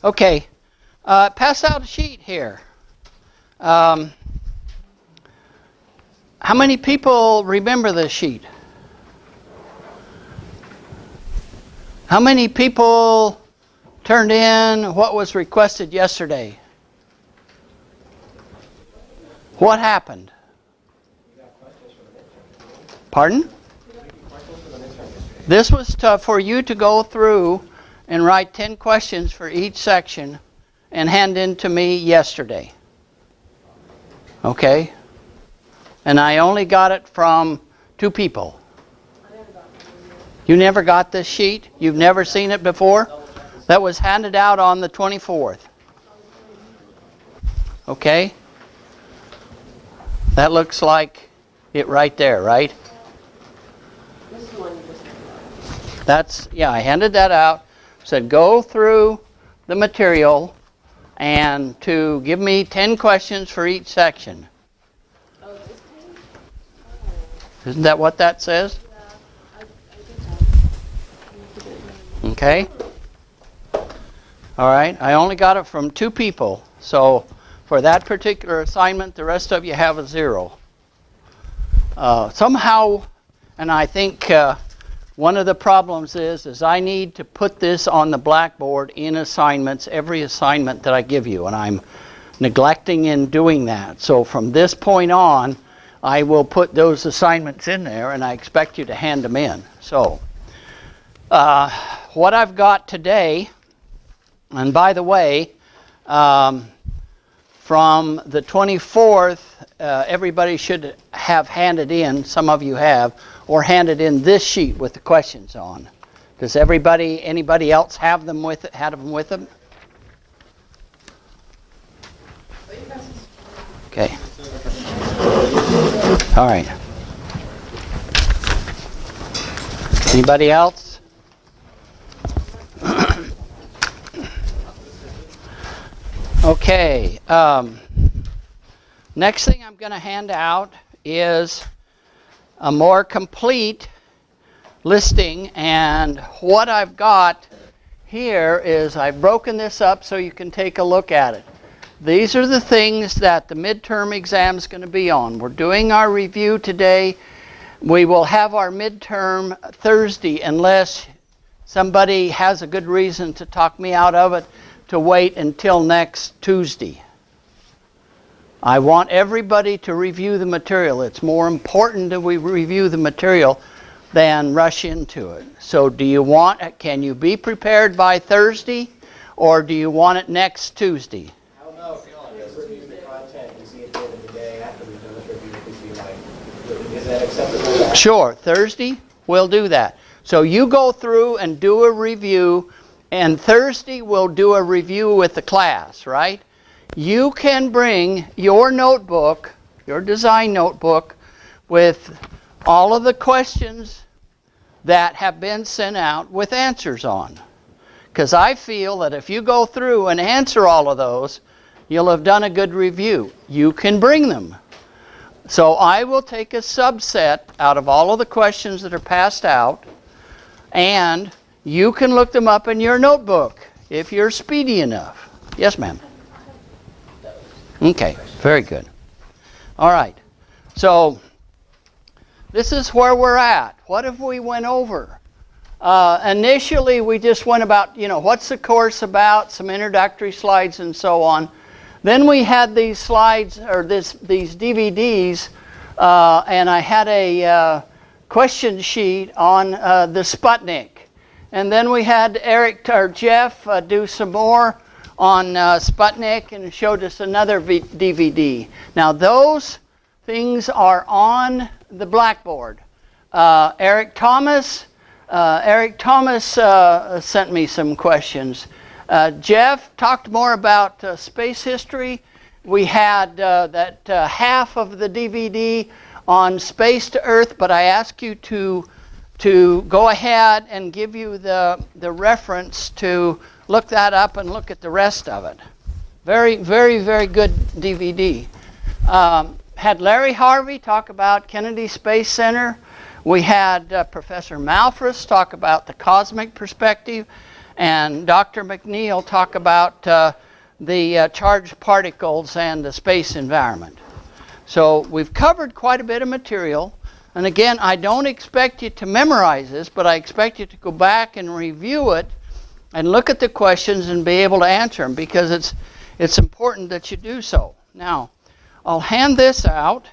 Okay, pass out a sheet here. How many people remember this sheet? How many people turned in what was requested yesterday? What happened? Pardon? This was for you to go through and write 10 questions for each section and hand in to me yesterday. Okay? And I only got it from 2 people. You never got this sheet? You've never seen it before? That was handed out on the 24th. Okay? That looks like it right there, right? That's, yeah, I handed that out. Said go through the material and to give me 10 questions for each section. Isn't that what that says? Okay. All right. I only got it from 2 people. So for that particular assignment, the rest of you have a 0. Somehow, and I think one of the problems is I need to put this on the blackboard in assignments, every assignment that I give you, and I'm neglecting in doing that. So from this point on, I will put those assignments in there, and I expect you to hand them in. So what I've got today, and by the way, from the 24th, everybody should have handed in, some of you have, or handed in this sheet with the questions on. Does anybody else have them with it, had them with them? Okay. All right. Anybody else? Okay. Next thing I'm going to hand out is a more complete listing, and what I've got here is I've broken this up so you can take a look at it. These are the things that the midterm exam is going to be on. We're doing our review today. We will have our midterm Thursday unless somebody has a good reason to talk me out of it to wait until next Tuesday. I want everybody to review the material. It's more important that we review the material than rush into it. So can you be prepared by Thursday, or do you want it next Tuesday? I don't know if you want to review the content and see at the end of the day after we've done this review if we see is that acceptable? Sure, Thursday we'll do that. So you go through and do a review, and Thursday we'll do a review with the class, right? You can bring your notebook, your design notebook, with all of the questions that have been sent out with answers on. Because I feel that if you go through and answer all of those, you'll have done a good review. You can bring them. So I will take a subset out of all of the questions that are passed out, and you can look them up in your notebook if you're speedy enough. Yes, ma'am. Okay, very good. All right, so this is where we're at. What have we went over? Initially, we just went about, what's the course about, some introductory slides and so on. Then we had these slides, or these DVDs, and I had a question sheet on the Sputnik. And then we had Jeff do some more on Sputnik and showed us another DVD. Now those things are on the blackboard. Eric Thomas sent me some questions. Jeff talked more about space history. We had that half of the DVD on space to Earth, but I asked you to go ahead and give you the reference to look that up and look at the rest of it. Very, very, very good DVD. Had Larry Harvey talk about Kennedy Space Center. We had Professor Malfris talk about the cosmic perspective. and Dr. McNeil talk about the charged particles and the space environment. So we've covered quite a bit of material. And again, I don't expect you to memorize this, but I expect you to go back and review it and look at the questions and be able to answer them, because it's important that you do so. Now, I'll hand this out.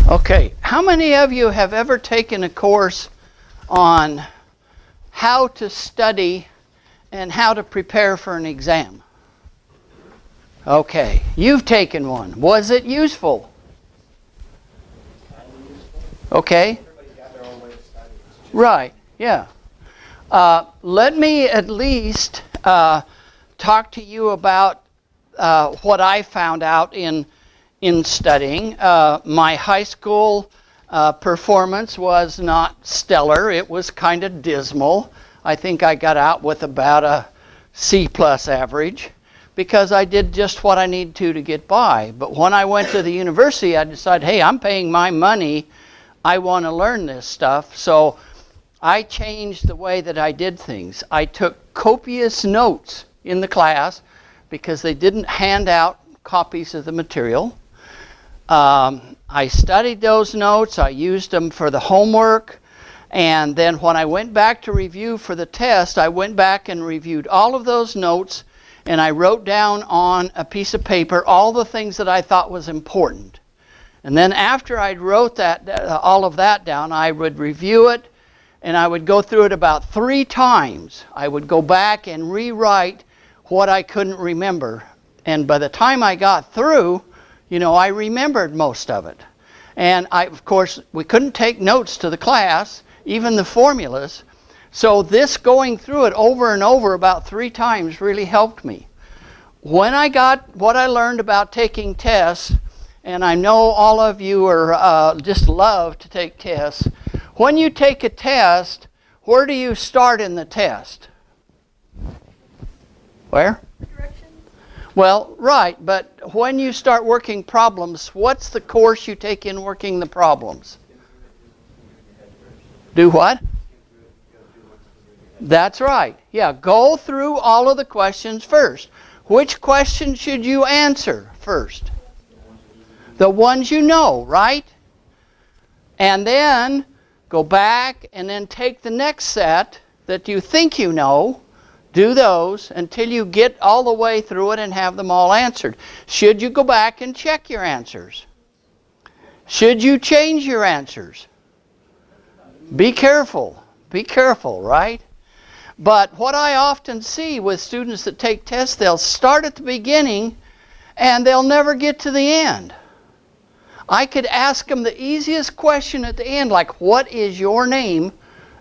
Okay, how many of you have ever taken a course on how to study and how to prepare for an exam? Okay, you've taken one. Was it useful? Okay. Everybody's got their own way of studying. Right, yeah. Let me at least talk to you about what I found out in studying. My high school performance was not stellar. It was kind of dismal. I think I got out with about a C+ average, because I did just what I needed to get by. But when I went to the university, I decided, hey, I'm paying my money. I want to learn this stuff. So I changed the way that I did things. I took copious notes in the class because they didn't hand out copies of the material. I studied those notes. I used them for the homework. And then when I went back to review for the test, I went back and reviewed all of those notes, and I wrote down on a piece of paper all the things that I thought was important. And then after I wrote all of that down, I would review it, and I would go through it about 3 times. I would go back and rewrite what I couldn't remember. And by the time I got through, I remembered most of it. And of course, we couldn't take notes to the class, even the formulas. So this going through it over and over about 3 times really helped me. When I got what I learned about taking tests, and I know all of you are just love to take tests. When you take a test, where do you start in the test? Where? Directions. Well, right, but when you start working problems, what's the course you take in working the problems? Do what? That's right. Yeah, go through all of the questions first. Which question should you answer first? The ones you know, right? And then go back and then take the next set that you think you know. Do those until you get all the way through it and have them all answered. Should you go back and check your answers? Should you change your answers? Be careful. Be careful, right? But what I often see with students that take tests, they'll start at the beginning and they'll never get to the end. I could ask them the easiest question at the end, like, what is your name?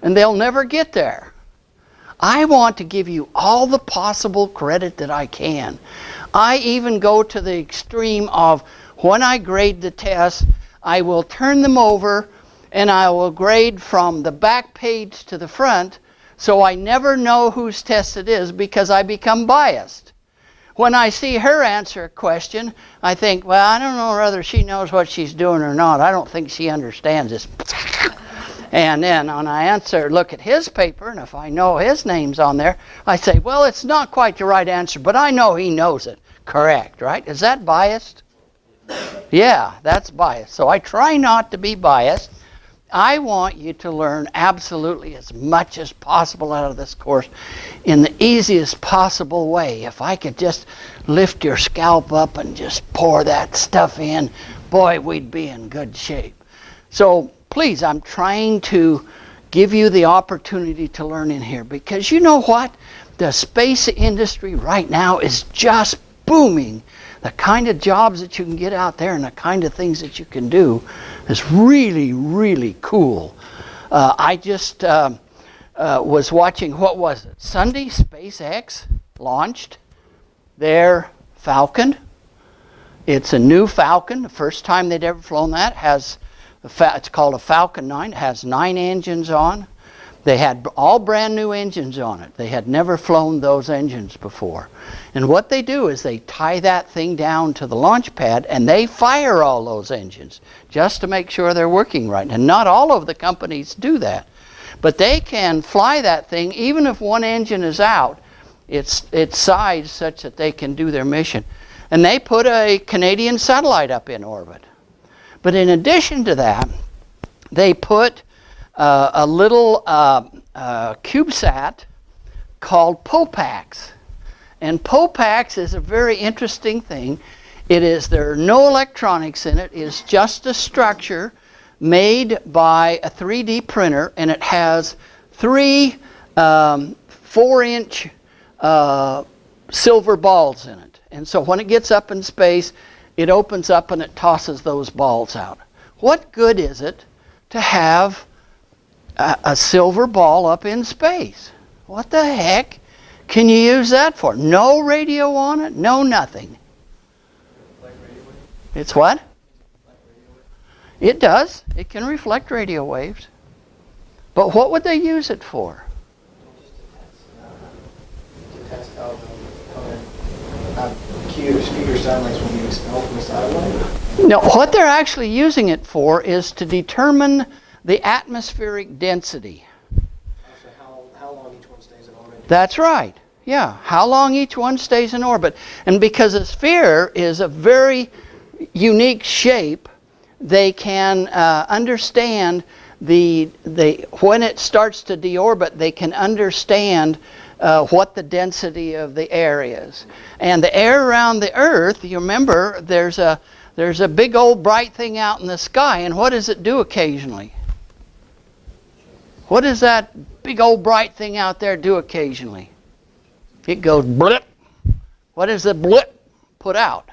And they'll never get there. I want to give you all the possible credit that I can. I even go to the extreme of when I grade the tests, I will turn them over and I will grade from the back page to the front, so I never know whose test it is because I become biased. When I see her answer a question, I think, well, I don't know whether she knows what she's doing or not. I don't think she understands this. And then when I look at his paper, and if I know his name's on there, I say, well, it's not quite the right answer, but I know he knows it. Correct, right? Is that biased? Yeah, that's biased. So I try not to be biased. I want you to learn absolutely as much as possible out of this course in the easiest possible way. If I could just lift your scalp up and just pour that stuff in, boy, we'd be in good shape. So please, I'm trying to give you the opportunity to learn in here, because you know what? The space industry right now is just booming. The kind of jobs that you can get out there and the kind of things that you can do is really, really cool. I just was watching, what was it? Sunday, SpaceX launched their Falcon. It's a new Falcon, the first time they'd ever flown that. It's called a Falcon 9. It has 9 engines on. They had all brand new engines on it. They had never flown those engines before. And what they do is they tie that thing down to the launch pad and they fire all those engines just to make sure they're working right. And not all of the companies do that. But they can fly that thing even if one engine is out. It's sized such that they can do their mission. And they put a Canadian satellite up in orbit. But in addition to that, they put a little CubeSat called POPAX. And POPAX is a very interesting thing. There are no electronics in it. It's just a structure made by a 3D printer, and it has 3 4-inch silver balls in it. And so when it gets up in space, it opens up and it tosses those balls out. What good is it to have a silver ball up in space? What the heck can you use that for? No radio on it, no nothing. It's what? It does. It can reflect radio waves. But what would they use it for? To test how computer satellites will be expelled from the satellite? No, what they're actually using it for is to determine the atmospheric density. So how long each one stays in orbit? That's right. Yeah, how long each one stays in orbit. And because a sphere is a very unique shape, they can understand when it starts to deorbit, they can understand what the density of the air is. And the air around the Earth, you remember, there's a big old bright thing out in the sky, and what does it do occasionally? What does that big old bright thing out there do occasionally? It goes blip. What does the blip put out?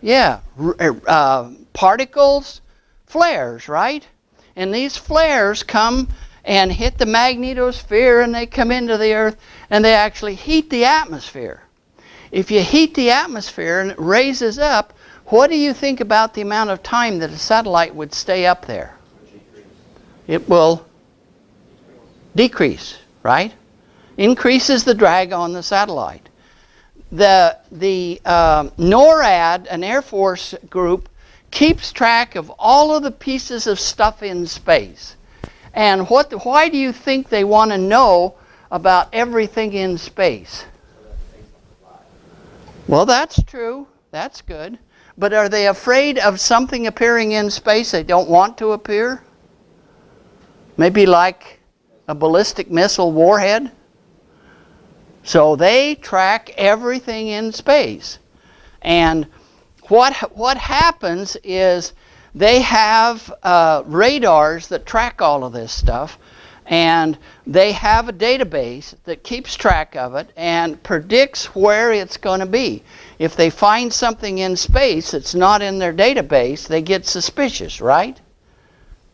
Yeah, particles, flares, right? And these flares come and hit the magnetosphere, and they come into the Earth, and they actually heat the atmosphere. If you heat the atmosphere and it raises up, what do you think about the amount of time that a satellite would stay up there? It will decrease, right? Increases the drag on the satellite. The NORAD, an Air Force group, keeps track of all of the pieces of stuff in space. And why do you think they want to know about everything in space? Well, that's true. That's good. But are they afraid of something appearing in space they don't want to appear? Maybe like a ballistic missile warhead? So they track everything in space. And what happens is they have radars that track all of this stuff, and they have a database that keeps track of it and predicts where it's going to be. If they find something in space that's not in their database, they get suspicious, right?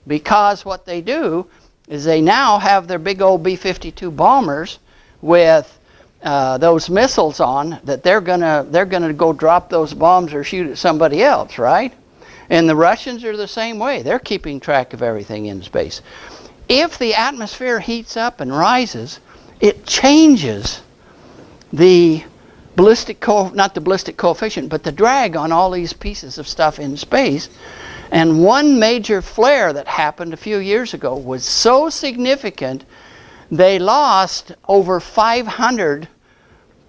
Because what they do is they now have their big old B-52 bombers with those missiles on that they're gonna go drop those bombs or shoot at somebody else, right? And the Russians are the same way. They're keeping track of everything in space. If the atmosphere heats up and rises, it changes the not the ballistic coefficient, but the drag on all these pieces of stuff in space. And one major flare that happened a few years ago was so significant, they lost over 500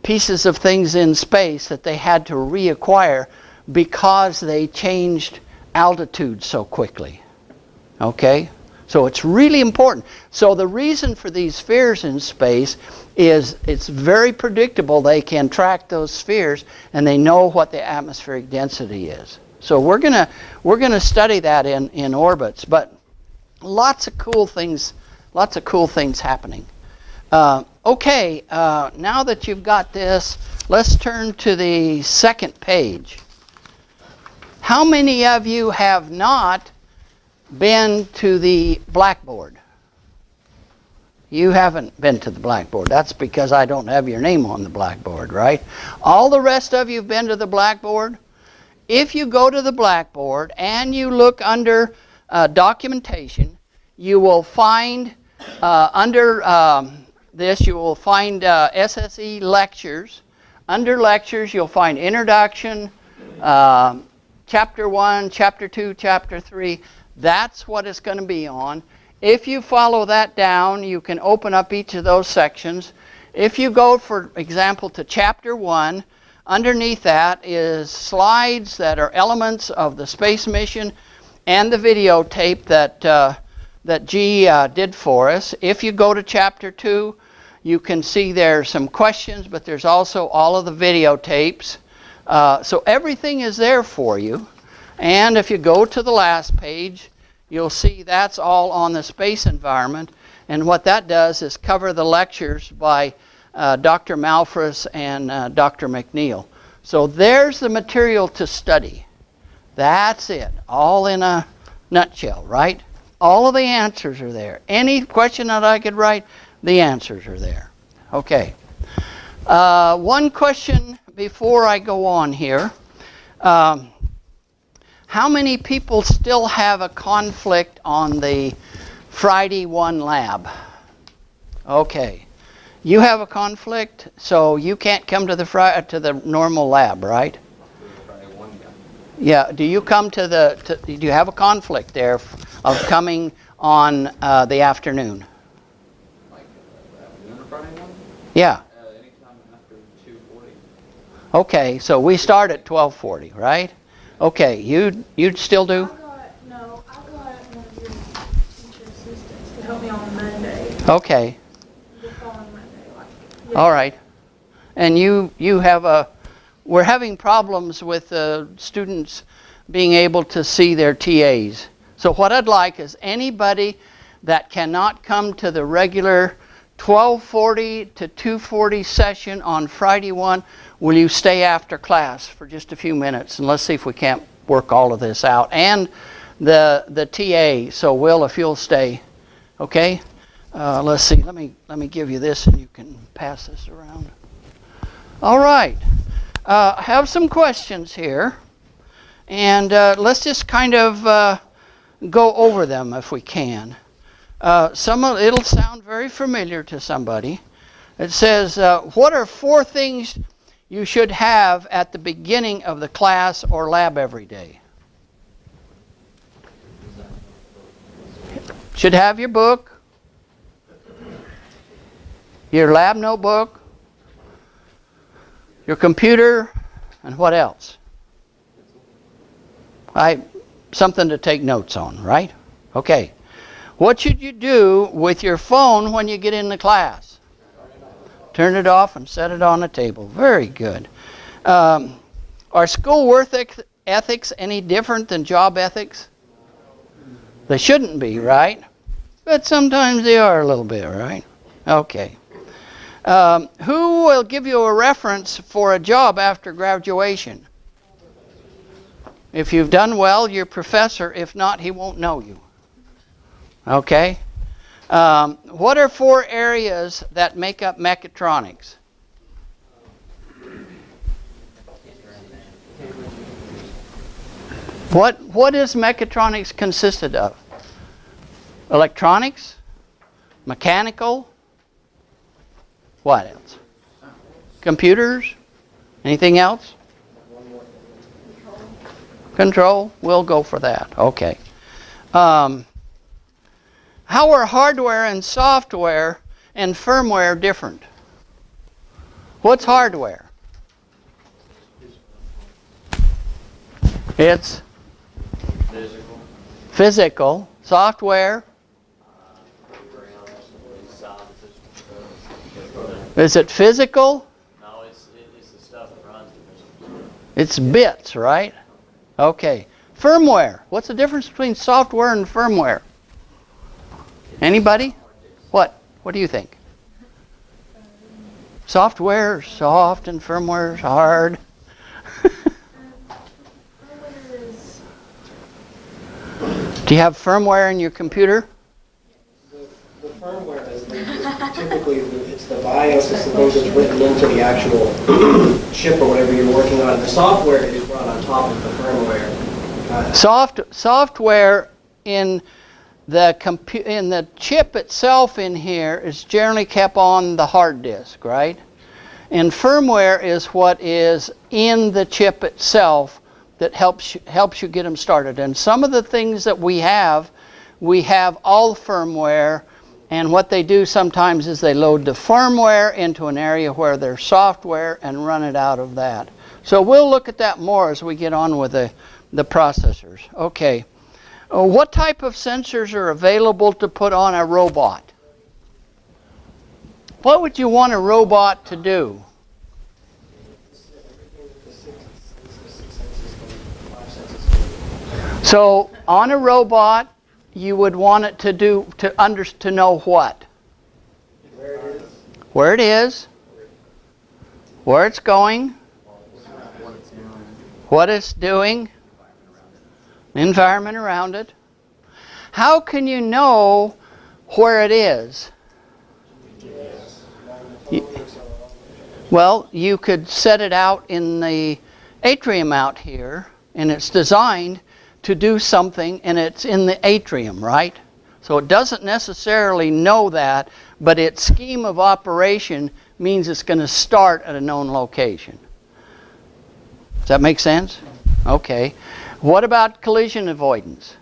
pieces of things in space that they had to reacquire because they changed altitude so quickly. Okay? So it's really important. So the reason for these spheres in space is it's very predictable. They can track those spheres and they know what the atmospheric density is. So we're gonna study that in orbits, but lots of cool things happening. Okay, now that you've got this, let's turn to the second page. How many of you have not been to the blackboard? You haven't been to the blackboard. That's because I don't have your name on the blackboard, right? All the rest of you have been to the blackboard. If you go to the blackboard and you look under documentation, you will find Under this, you will find SSE lectures. Under lectures, you'll find introduction, chapter 1, chapter 2, chapter 3. That's what it's going to be on. If you follow that down, you can open up each of those sections. If you go, for example, to chapter 1, underneath that is slides that are elements of the space mission and the videotape that G did for us. If you go to chapter 2, you can see there's some questions, but there's also all of the videotapes. So everything is there for you. And if you go to the last page, you'll see that's all on the space environment. And what that does is cover the lectures by Dr. Malfris and Dr. McNeil. So there's the material to study. That's it, all in a nutshell, right? All of the answers are there. Any question that I could write, the answers are there. Okay. One question before I go on here. How many people still have a conflict on the Friday 1 lab? Okay. You have a conflict, so you can't come to the normal lab, right? Yeah. Do you come to do you have a conflict there of coming on the afternoon? Like afternoon or Friday one? Yeah. Anytime after 2:40. Okay, so we start at 12:40, right? Okay, you'd still do? I got one of your teacher assistants to help me on Monday. Okay. The following Monday. All right. And you have we're having problems with students being able to see their TAs. So what I'd like is anybody that cannot come to the regular 12:40 to 2:40 session on Friday 1, will you stay after class for just a few minutes, and let's see if we can't work all of this out. And the TA, so Will, if you'll stay, okay? Let's see, let me give you this and you can pass this around. All right, I have some questions here, and let's just kind of go over them if we can. It'll sound very familiar to somebody. It says, what are 4 things you should have at the beginning of the class or lab every day? Should have your book, your lab notebook, your computer, and what else? Something to take notes on, right? Okay. What should you do with your phone when you get in the class? Turn it off and set it on the table. Very good. Are school work ethics any different than job ethics? They shouldn't be, right? But sometimes they are a little bit, right? Okay. Who will give you a reference for a job after graduation? If you've done well, your professor. If not, he won't know you. Okay. What are 4 areas that make up mechatronics? What is mechatronics consisted of? Electronics? Mechanical? What else? Computers? Anything else? Control? We'll go for that. Okay. How are hardware and software and firmware different? What's hardware? It's physical. Software? Is it physical? No, it's the stuff that runs it. It's bits, right? Okay. Firmware. What's the difference between software and firmware? Anybody? What? What do you think? Software is soft and firmware is hard. Do you have firmware in your computer? The firmware is typically it's the BIOS, I suppose, it's written into the actual chip or whatever you're working on. The software is run on top of the firmware. Software in in the chip itself in here is generally kept on the hard disk, right? And firmware is what is in the chip itself that helps you get them started. And some of the things that we have all firmware, and what they do sometimes is they load the firmware into an area where there's software and run it out of that. So we'll look at that more as we get on with the processors. Okay. What type of sensors are available to put on a robot? What would you want a robot to do? So on a robot, you would want it to know what? Where it is, where it's going, what it's doing, environment around it. How can you know where it is? Well, you could set it out in the atrium out here, and it's designed to do something, and it's in the atrium, right? So it doesn't necessarily know that, but its scheme of operation means it's going to start at a known location. Does that make sense? Okay. What about collision avoidance?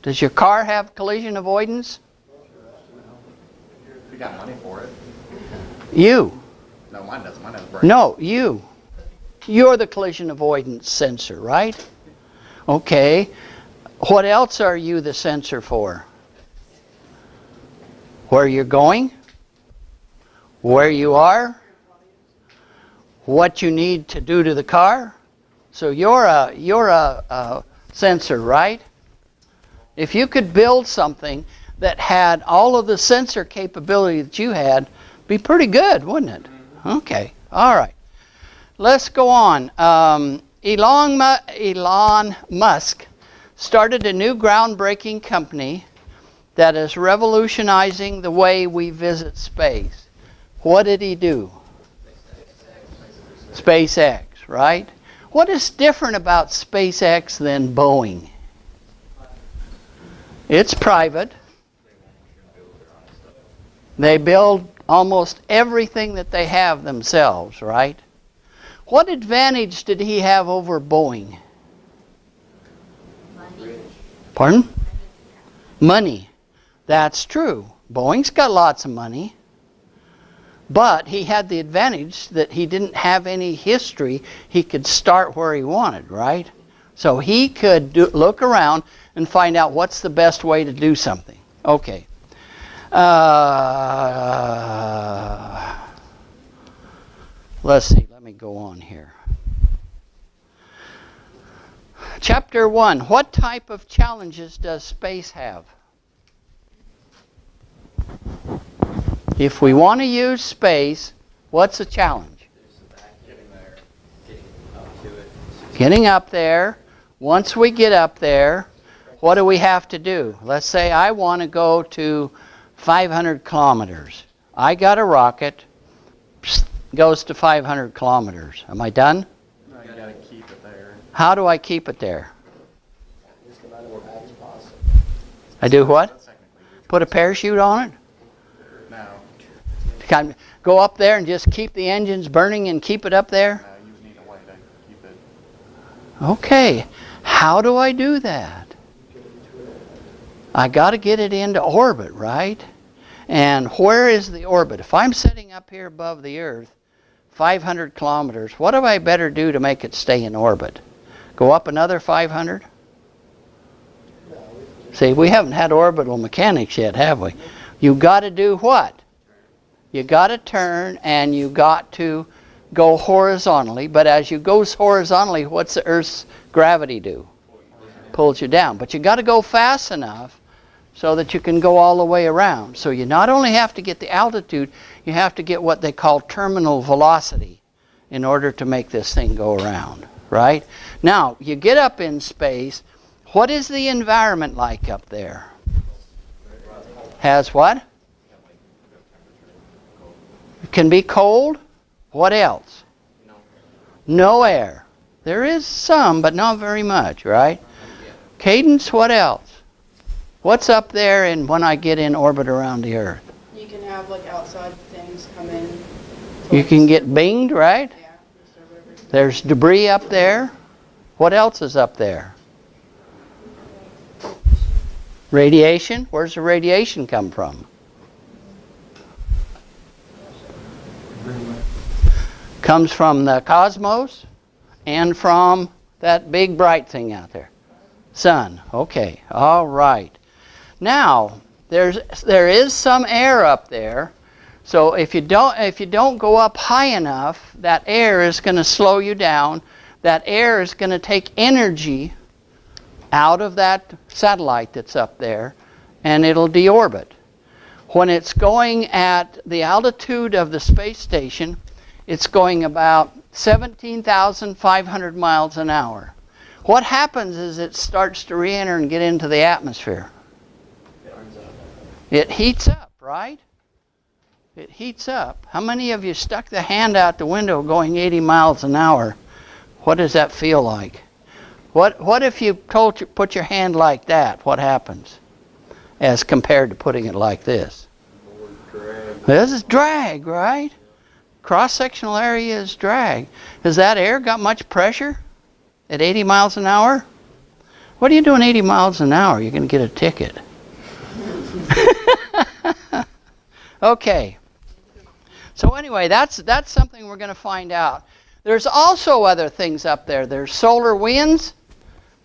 Does your car have collision avoidance? You got money for it. You. No, mine doesn't. Mine has a brake. No, you. You're the collision avoidance sensor, right? Okay. What else are you the sensor for? Where you're going? Where you are? What you need to do to the car? So you're a sensor, right? If you could build something that had all of the sensor capability that you had, be pretty good, wouldn't it? Okay. All right. Let's go on. Elon Musk started a new groundbreaking company that is revolutionizing the way we visit space. What did he do? SpaceX, right? What is different about SpaceX than Boeing? It's private. They build almost everything that they have themselves, right? What advantage did he have over Boeing? Pardon? Money. That's true. Boeing's got lots of money. But he had the advantage that he didn't have any history. He could start where he wanted, right? So he could look around and find out what's the best way to do something. Okay. Let's see. Let me go on here. Chapter 1. What type of challenges does space have? If we want to use space, what's the challenge? Getting up there. Once we get up there, what do we have to do? Let's say I want to go to 500 kilometers. I got a rocket, goes to 500 kilometers. Am I done? No, you gotta keep it there. How do I keep it there? I do what? Put a parachute on it? No. Kind of go up there and just keep the engines burning and keep it up there? No, you need a way to keep it. Okay. How do I do that? I got to get it into orbit, right? And where is the orbit? If I'm sitting up here above the Earth, 500 kilometers, what do I better do to make it stay in orbit? Go up another 500? See, we haven't had orbital mechanics yet, have we? You got to do what? You got to turn and you got to go horizontally. But as you go horizontally, what's the Earth's gravity do? Pulls you down. But you got to go fast enough so that you can go all the way around. So you not only have to get the altitude, you have to get what they call terminal velocity in order to make this thing go around, right? Now, you get up in space. What is the environment like up there? Has what? It can be cold. What else? No air. There is some, but not very much, right? Cadence, what else? What's up there and when I get in orbit around the Earth? You can have like outside things come in. You can get binged, right? Yeah. disturb everything. There's debris up there. What else is up there? Radiation? Where's the radiation come from? Comes from the cosmos and from that big bright thing out there. Sun. Okay. All right. Now, there is some air up there. So if you don't go up high enough, that air is going to slow you down. That air is going to take energy out of that satellite that's up there, and it'll deorbit. When it's going at the altitude of the space station, it's going about 17,500 miles an hour. What happens is it starts to re-enter and get into the atmosphere. It heats up, right? It heats up. How many of you stuck the hand out the window going 80 miles an hour? What does that feel like? What if you put your hand like that? What happens as compared to putting it like this? This is drag, right? Cross-sectional area is drag. Has that air got much pressure at 80 miles an hour? What are you doing 80 miles an hour? You're going to get a ticket. Okay. So anyway, that's something we're going to find out. There's also other things up there. There's solar winds.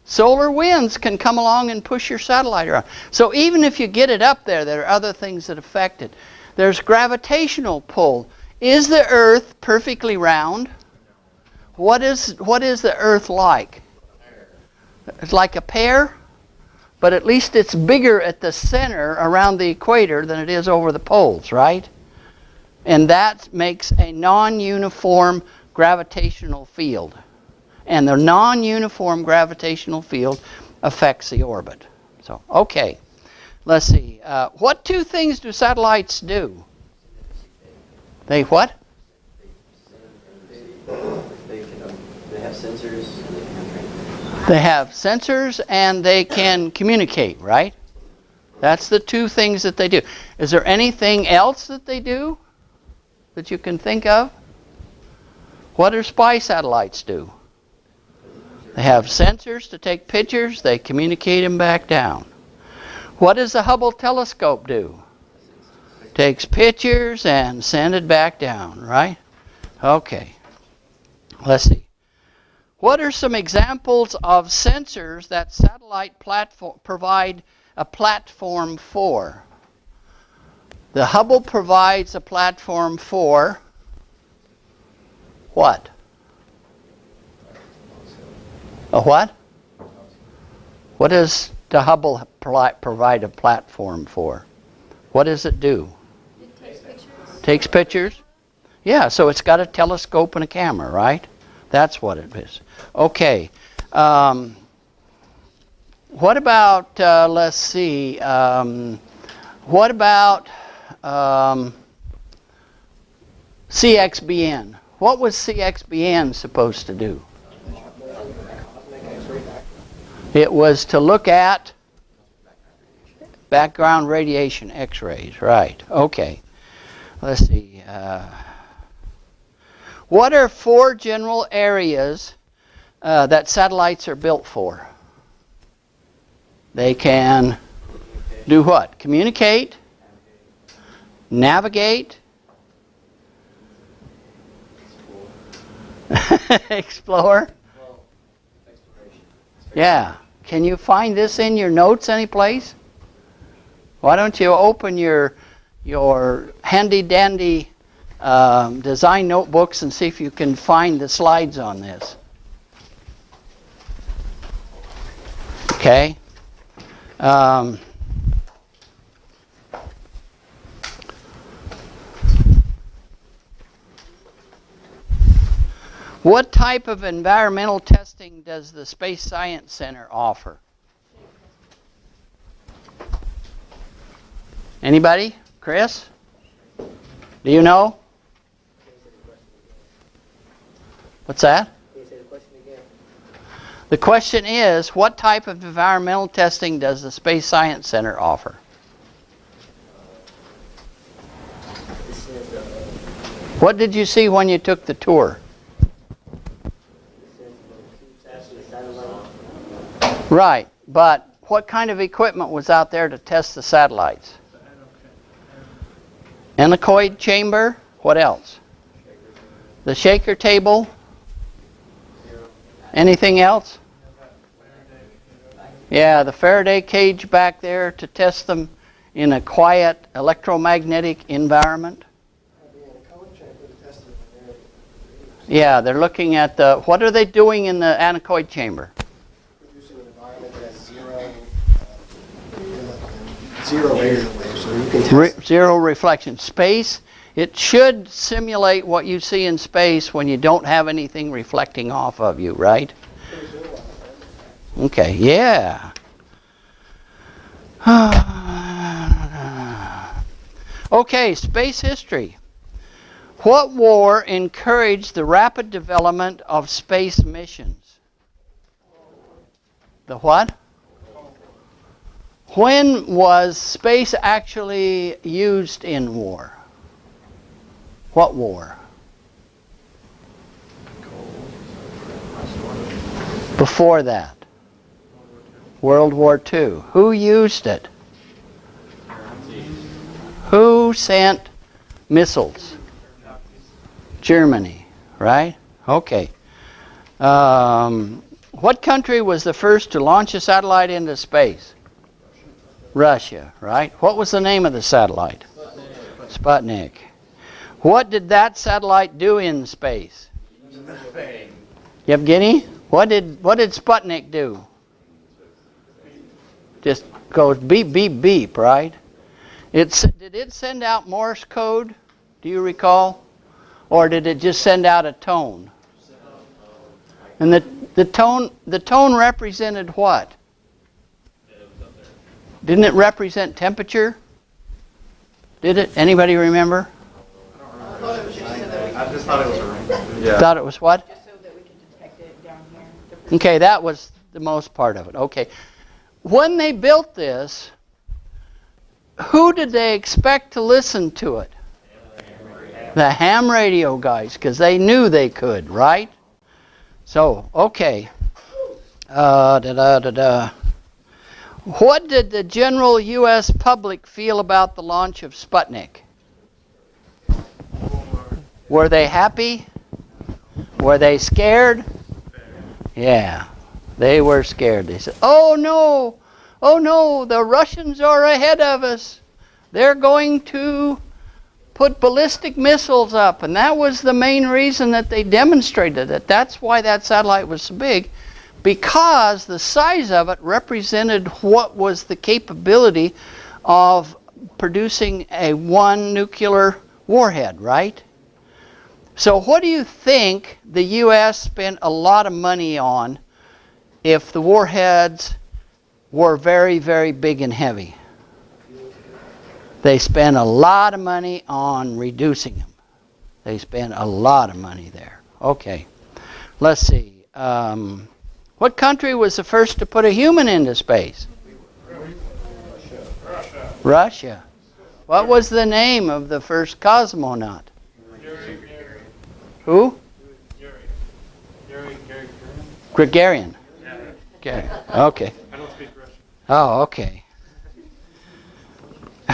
Solar winds can come along and push your satellite around. So even if you get it up there, there are other things that affect it. There's gravitational pull. Is the Earth perfectly round? What is the Earth like? It's like a pear, but at least it's bigger at the center around the equator than it is over the poles, right? And that makes a non-uniform gravitational field. And the non-uniform gravitational field affects the orbit. So, okay. Let's see. What two things do satellites do? They what? They have sensors and they can They have sensors and they can communicate, right? That's the two things that they do. Is there anything else that they do that you can think of? What do spy satellites do? They have sensors to take pictures. They communicate them back down. What does the Hubble telescope do? Takes pictures and send it back down, right? Okay. Let's see. What are some examples of sensors that satellite platform provide a platform for? The Hubble provides a platform for what? A what? What does the Hubble provide a platform for? What does it do? It takes pictures. Takes pictures? Yeah, so it's got a telescope and a camera, right? That's what it is. Okay. What about, let's see, what about CXBN? What was CXBN supposed to do? It was to look at background radiation, X-rays, right. Okay. Let's see. What are four general areas that satellites are built for? They can do what? Communicate, navigate, explore. Yeah. Can you find this in your notes anyplace? Why don't you open your handy-dandy design notebooks and see if you can find the slides on this. Okay. What type of environmental testing does the Space Science Center offer? Anybody? Chris? Do you know? What's that? The question is, what type of environmental testing does the Space Science Center offer? This is, What did you see when you took the tour? actually satellite. Right, but what kind of equipment was out there to test the satellites? Anechoic chamber? What else? The shaker table? Anything else? Yeah, the Faraday cage back there to test them in a quiet electromagnetic environment. Yeah, they're looking at the, what are they doing in the anechoic chamber? Producing an environment that has zero radio waves, so you can test. Zero reflection. Space, it should simulate what you see in space when you don't have anything reflecting off of you, right? Okay, yeah. Okay, space history. What war encouraged the rapid development of space missions? The what? When was space actually used in war? What war? Before that? World War II. Who used it? Who sent missiles? Germany, right? Okay. What country was the first to launch a satellite into space? Russia, right? What was the name of the satellite? Sputnik. What did that satellite do in space? Yevgeny? What did Sputnik do? Just goes beep, beep, beep, right? Did it send out Morse code? Do you recall? Or did it just send out a tone? And the tone represented what? Didn't it represent temperature? Did it? Anybody remember? I thought it was just so that I just thought it was a ring. Yeah. Thought it was what? just so that we could detect it down here. Okay, that was the most part of it. Okay. When they built this, who did they expect to listen to it? The ham radio guys, because they knew they could, right? So, okay. What did the general U.S. public feel about the launch of Sputnik? Were they happy? Were they scared? Yeah, they were scared. They said, oh no, the Russians are ahead of us. They're going to put ballistic missiles up. And that was the main reason that they demonstrated it. That's why that satellite was so big, because the size of it represented what was the capability of producing a one nuclear warhead, right? So what do you think the U.S. spent a lot of money on if the warheads were very, very big and heavy? They spent a lot of money on reducing them. They spent a lot of money there. Okay, let's see. What country was the first to put a human into space? Russia. What was the name of the first cosmonaut? Who? Gregorian. Okay. Okay. I don't speak Russian. Oh, okay.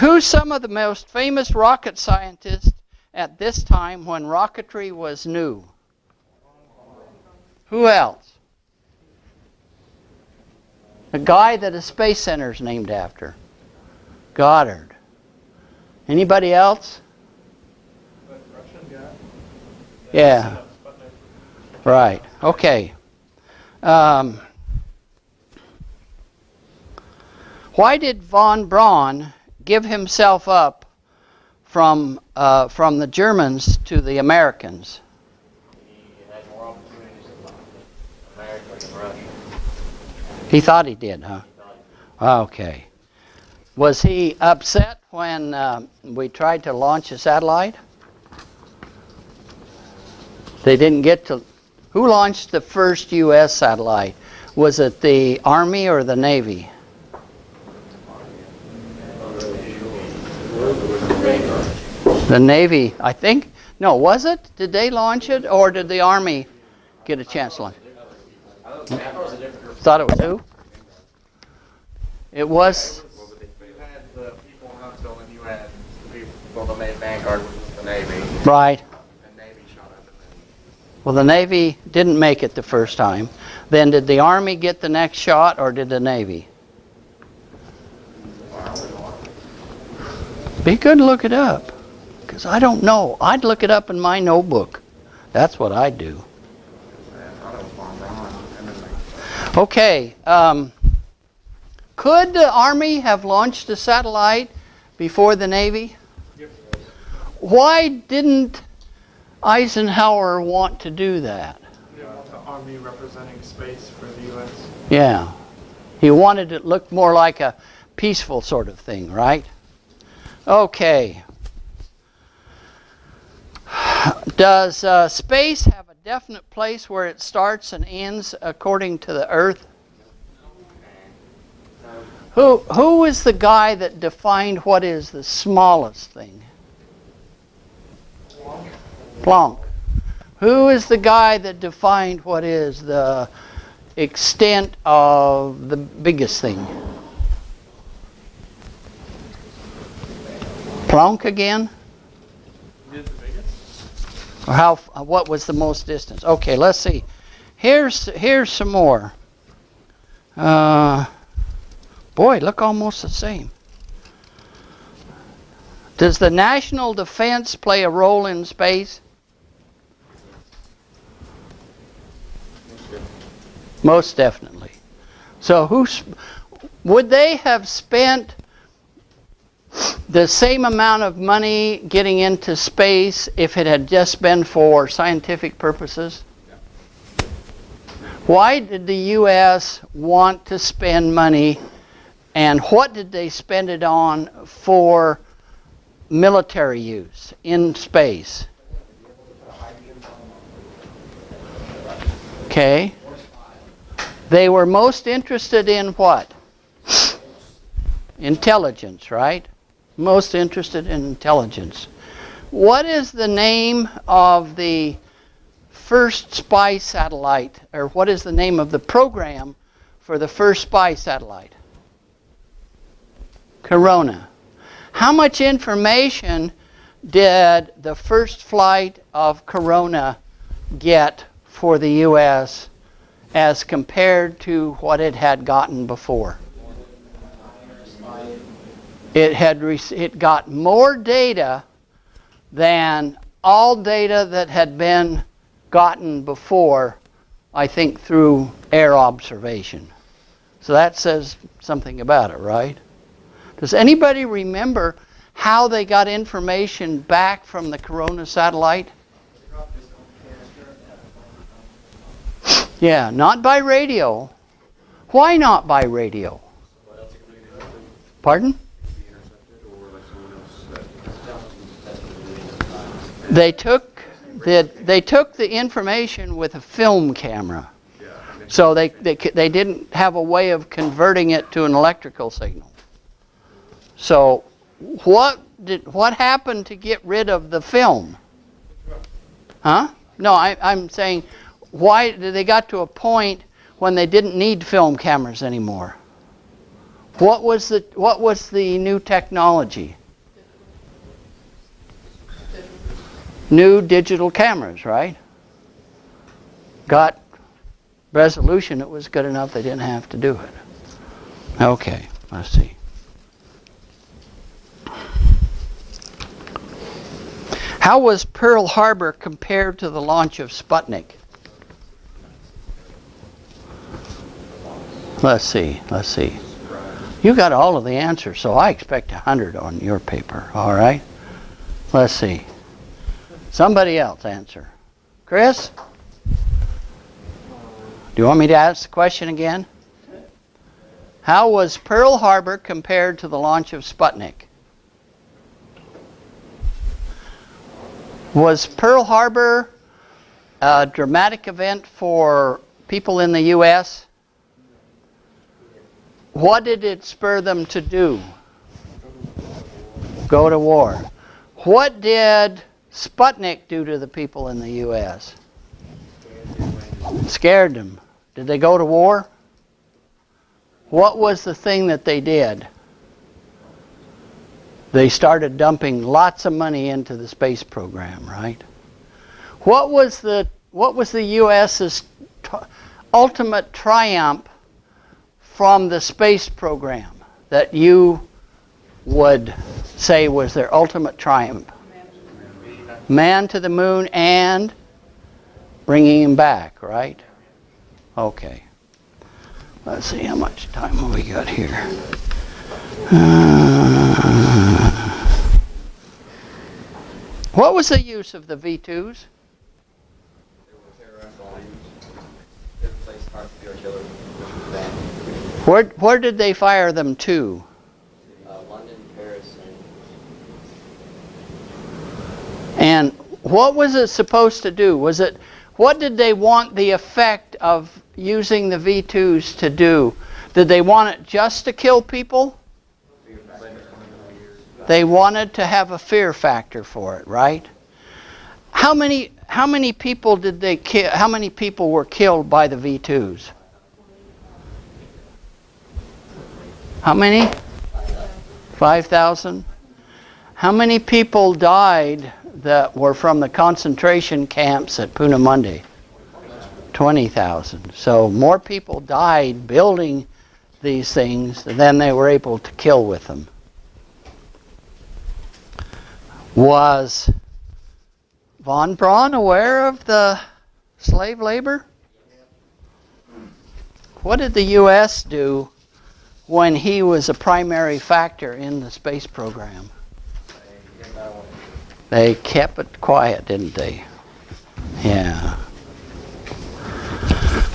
Who's some of the most famous rocket scientists at this time when rocketry was new? Who else? The guy that the Space Center is named after. Goddard. Anybody else? Russian guy. Yeah. Right. Okay. Why did von Braun give himself up from the Germans to the Americans? He had more opportunities in America than Russia. He thought he did, huh? He thought Okay. Was he upset when we tried to launch a satellite? They didn't get to... Who launched the first U.S. satellite? Was it the Army or the Navy? The Navy, I think. No, was it? Did they launch it, or did the Army get a chance to launch it? Thought it was who? It was. You had the people in Huntsville, and you had the people that made Vanguard, which was the Navy. Right. And Navy shot up, and then Well, the Navy didn't make it the first time. Then did the Army get the next shot, or did the Navy? Be good to look it up, because I don't know. I'd look it up in my notebook. That's what I'd do. I thought it was Von Braun. And then Okay. Could the Army have launched a satellite before the Navy? Yep. Why didn't Eisenhower want to do that? They want the Army representing space for the U.S. Yeah. He wanted it to look more like a peaceful sort of thing, right? Okay. Does space have a definite place where it starts and ends according to the Earth? Who is the guy that defined what is the smallest thing? Planck. Who is the guy that defined what is the extent of the biggest thing? Planck again? Is the biggest? Or what was the most distance? Okay, let's see. Here's some more. Boy, look almost the same. Does the national defense play a role in space? Most definitely. So would they have spent the same amount of money getting into space if it had just been for scientific purposes? Why did the U.S. want to spend money, and what did they spend it on for military use in space? Okay. They were most interested in what? Intelligence, right? Most interested in intelligence. What is the name of the first spy satellite, or what is the name of the program for the first spy satellite? Corona. How much information did the first flight of Corona get for the U.S. as compared to what it had gotten before? It got more data than all data that had been gotten before, I think, through air observation. So that says something about it, right? Does anybody remember how they got information back from the Corona satellite? Yeah, not by radio. Why not by radio? Pardon? They took the information with a film camera. So they didn't have a way of converting it to an electrical signal. So what happened to get rid of the film? Huh? No, I'm saying, why did they got to a point when they didn't need film cameras anymore? What was the new technology? New digital cameras, right? Got resolution that was good enough they didn't have to do it. Okay, let's see. How was Pearl Harbor compared to the launch of Sputnik? Let's see. You got all of the answers, so I expect 100 on your paper, all right? Let's see. Somebody else answer. Chris? Do you want me to ask the question again? How was Pearl Harbor compared to the launch of Sputnik? Was Pearl Harbor a dramatic event for people in the U.S.? What did it spur them to do? Go to war. What did Sputnik do to the people in the U.S.? Scared them. Did they go to war? What was the thing that they did? They started dumping lots of money into the space program, right? What was the U.S.'s ultimate triumph from the space program that you would say was their ultimate triumph? Man to the moon and bringing him back, right? Okay. Let's see how much time have we got here. What was the use of the V2s? Where did they fire them to? London, Paris, and what was it supposed to do? What did they want the effect of using the V2s to do? Did they want it just to kill people? They wanted to have a fear factor for it, right? How many people did they kill? How many people were killed by the V2s? How many? 5,000. How many people died that were from the concentration camps at Peenemünde? 20,000. So more people died building these things than they were able to kill with them. Was von Braun aware of the slave labor? What did the U.S. do when he was a primary factor in the space program? They kept it quiet, didn't they? Yeah.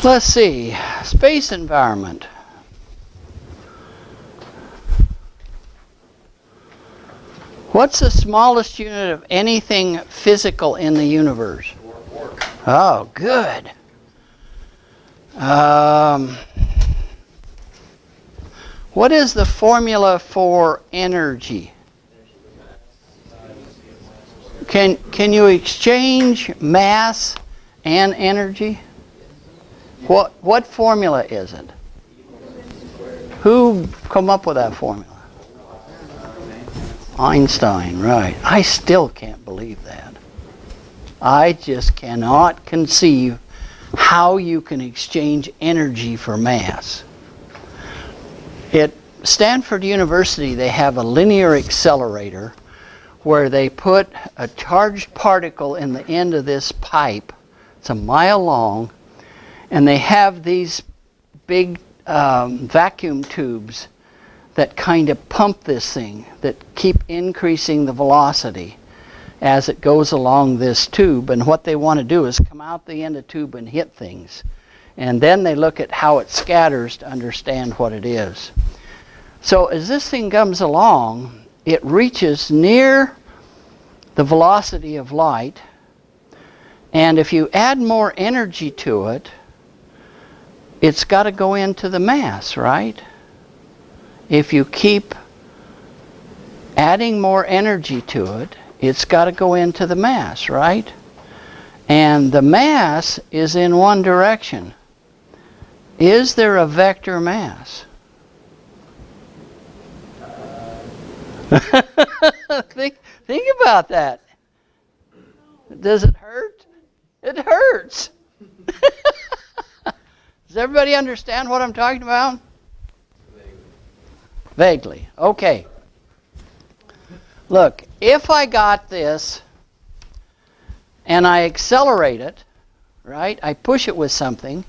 Let's see. Space environment. What's the smallest unit of anything physical in the universe? Oh, good. What is the formula for energy? Can you exchange mass and energy? What formula is it? Who come up with that formula? Einstein, right. I still can't believe that. I just cannot conceive how you can exchange energy for mass. At Stanford University, they have a linear accelerator where they put a charged particle in the end of this pipe. It's a mile long, and they have these big vacuum tubes that kind of pump this thing, that keep increasing the velocity as it goes along this tube. And what they want to do is come out the end of the tube and hit things. And then they look at how it scatters to understand what it is. So as this thing comes along, it reaches near the velocity of light. And if you add more energy to it, it's got to go into the mass, right? If you keep adding more energy to it, it's got to go into the mass, right? And the mass is in one direction. Is there a vector mass? Think about that. Does it hurt? It hurts. Does everybody understand what I'm talking about? Vaguely. Okay. Look, if I got this and I accelerate it, right? I push it with something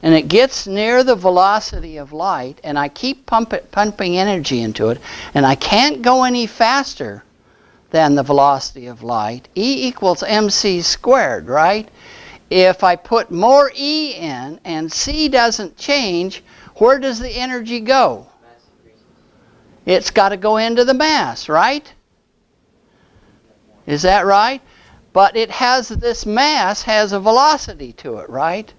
and it gets near the velocity of light and I keep pumping energy into it and I can't go any faster than the velocity of light. E equals mc squared, right? If I put more E in and C doesn't change, where does the energy go? It's got to go into the mass, right? Is that right? But it has, this mass has a velocity to it, right?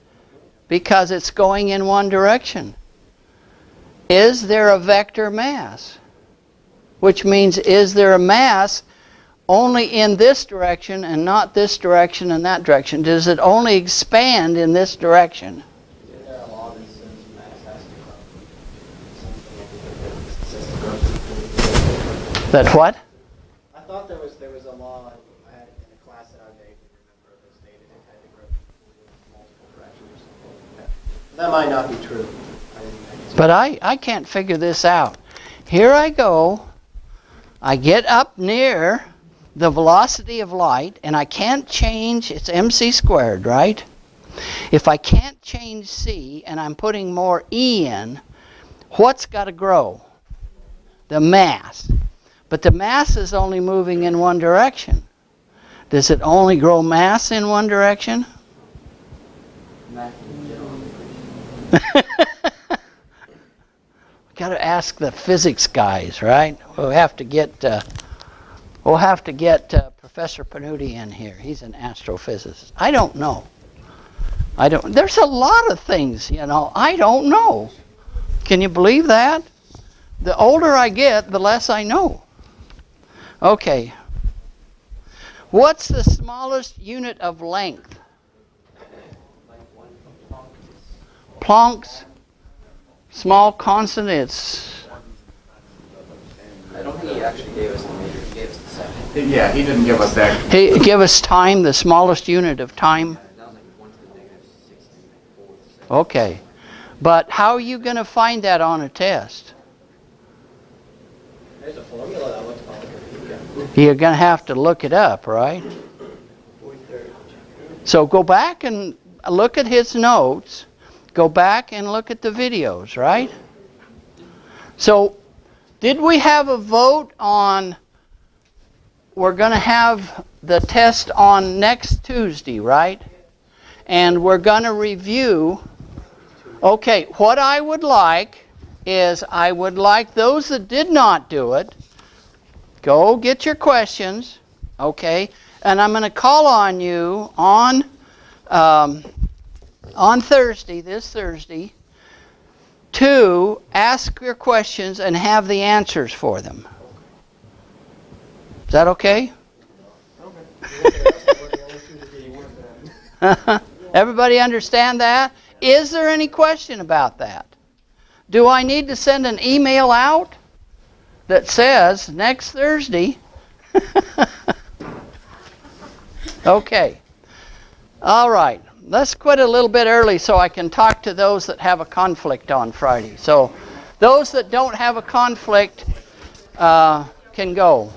Because it's going in one direction. is there a vector mass? Which means, is there a mass only in this direction and not this direction and that direction? Does it only expand in this direction? There are laws that says mass has to grow. That what? I thought there was a law I had in a class that I vaguely remember that stated it had to grow multiple directions or something like that. That might not be true. But I can't figure this out. Here I go. I get up near the velocity of light, and I can't change, it's mc squared, right? If I can't change c, and I'm putting more e in, what's got to grow? The mass. But the mass is only moving in one direction. Does it only grow mass in one direction? Got to ask the physics guys, right? We'll have to get Professor Panuti in here. He's an astrophysicist. I don't know. There's a lot of things, I don't know. Can you believe that? The older I get, the less I know. Okay. What's the smallest unit of length? Planck's. Small constant, it's... I don't think he actually gave us the meter, he gave us the second. Yeah, he didn't give us that. Hey, give us time, the smallest unit of time. That was like 1 to the negative 16, like 4 to 6. Okay. But how are you going to find that on a test? There's a formula that looks like You're going to have to look it up, right? So go back and look at his notes. Go back and look at the videos, right? So, did we have a vote on, we're going to have the test on next Tuesday, right? And we're going to review. Okay, what I would like is, I would like those that did not do it, go get your questions, okay? And I'm going to call on you on Thursday, this Thursday, to ask your questions and have the answers for them. Is that okay? Everybody understand that? Is there any question about that? Do I need to send an email out that says next Thursday? Okay. All right. Let's quit a little bit early so I can talk to those that have a conflict on Friday. So those that don't have a conflict can go.